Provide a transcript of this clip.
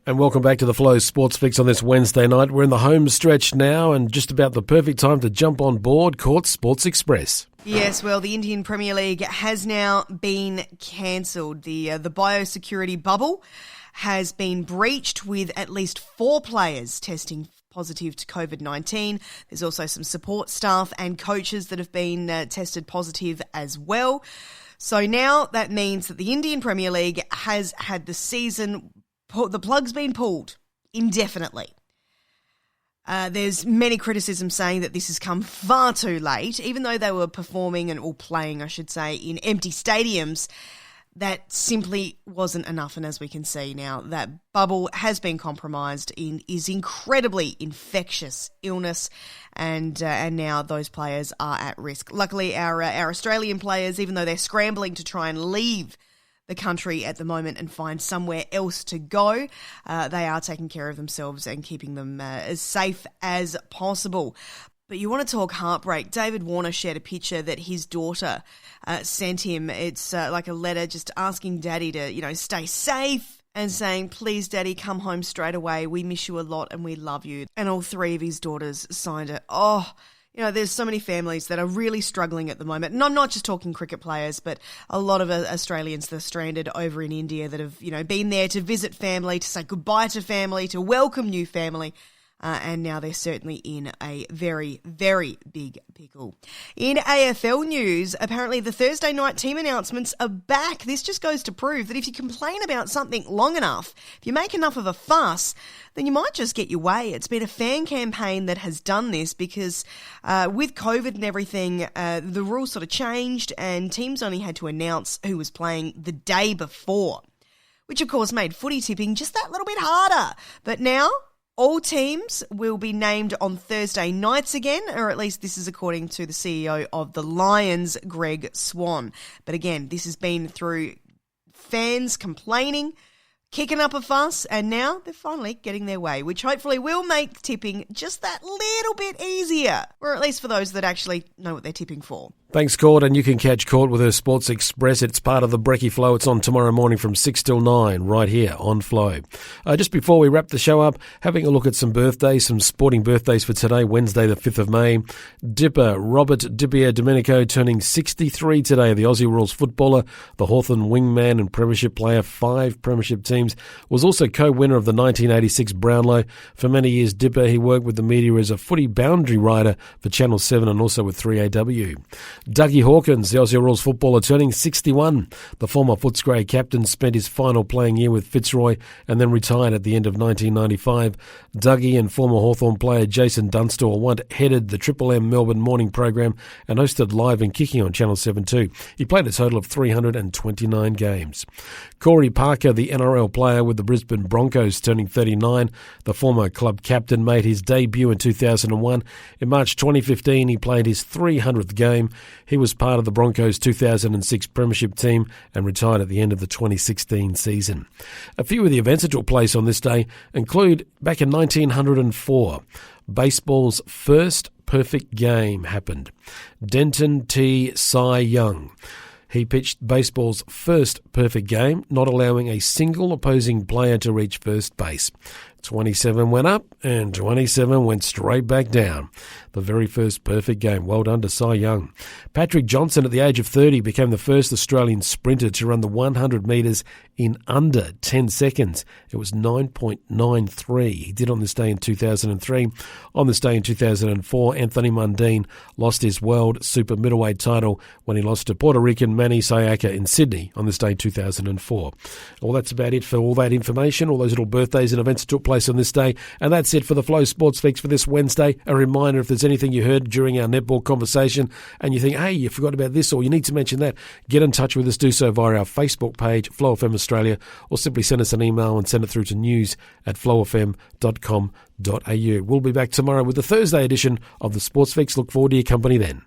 And welcome back to the Flow Sports Fix on this Wednesday night. We're in the home stretch now and just about the perfect time to jump on board Court Sports Express. Yes, well, the Indian Premier League has now been cancelled. The biosecurity bubble has been breached with at least 4 players testing positive to COVID-19. There's also some support staff and coaches that have been tested positive as well. So now that means that the Indian Premier League has had the season, the plug's been pulled indefinitely. There's many criticisms saying that this has come far too late, even though they were performing or playing, I should say, in empty stadiums. That simply wasn't enough, and as we can see now, that bubble has been compromised is incredibly infectious illness, and now those players are at risk. Luckily, our Australian players, even though they're scrambling to try and leave the country at the moment and find somewhere else to go, they are taking care of themselves and keeping them as safe as possible. But you want to talk heartbreak. David Warner shared a picture that his daughter sent him. It's like a letter just asking Daddy to, stay safe and saying, please, Daddy, come home straight away. We miss you a lot and we love you. And all 3 of his daughters signed it. Oh, there's so many families that are really struggling at the moment. And I'm not just talking cricket players, but a lot of Australians that are stranded over in India that have, been there to visit family, to say goodbye to family, to welcome new family. And now they're certainly in a very, very big pickle. In AFL news, apparently the Thursday night team announcements are back. This just goes to prove that if you complain about something long enough, if you make enough of a fuss, then you might just get your way. It's been a fan campaign that has done this because with COVID and everything, the rules sort of changed and teams only had to announce who was playing the day before, which of course made footy tipping just that little bit harder. But now all teams will be named on Thursday nights again, or at least this is according to the CEO of the Lions, Greg Swan. But again, this has been through fans complaining, kicking up a fuss, and now they're finally getting their way, which hopefully will make tipping just that little bit easier, or at least for those that actually know what they're tipping for. Thanks, Court, and you can catch Court with her Sports Express. It's part of the Brekkie Flow. It's on tomorrow morning from 6 till 9 right here on Flow. Just before we wrap the show up, having a look at some birthdays, some sporting birthdays for today, Wednesday the 5th of May. Dipper Robert Dippier Domenico turning 63 today, the Aussie Rules footballer, the Hawthorn wingman and premiership player, 5 premiership teams, was also co-winner of the 1986 Brownlow. For many years, Dipper, he worked with the media as a footy boundary rider for Channel 7 and also with 3AW. Dougie Hawkins, the Aussie Rules footballer, turning 61. The former Footscray captain spent his final playing year with Fitzroy and then retired at the end of 1995. Dougie and former Hawthorn player Jason Dunstall once headed the Triple M Melbourne morning program and hosted Live and Kicking on Channel 7 too. He played a total of 329 games. Corey Parker, the NRL player with the Brisbane Broncos, turning 39. The former club captain made his debut in 2001. In March 2015, he played his 300th game. He was part of the Broncos' 2006 premiership team and retired at the end of the 2016 season. A few of the events that took place on this day include back in 1904, baseball's first perfect game happened. Denton T. Cy Young. He pitched baseball's first perfect game, not allowing a single opposing player to reach first base. 27 went up and 27 went straight back down. The very first perfect game. Well done to Cy Young. Patrick Johnson, at the age of 30, became the first Australian sprinter to run the 100 metres in under 10 seconds. It was 9.93. He did on this day in 2003. On this day in 2004, Anthony Mundine lost his world super middleweight title when he lost to Puerto Rican Manny Sayaka in Sydney on this day in 2004. Well, that's about it for all that information, all those little birthdays and events that took place on this day. And that's it for the Flow Sports Fix for this Wednesday. A reminder, if there's anything you heard during our netball conversation and you think, hey, you forgot about this or you need to mention that, get in touch with us. Do so via our Facebook page, Flow FM Australia, or simply send us an email and send it through to news@flowfm.com.au. We'll be back tomorrow with the Thursday edition of the Sports Fix. Look forward to your company then.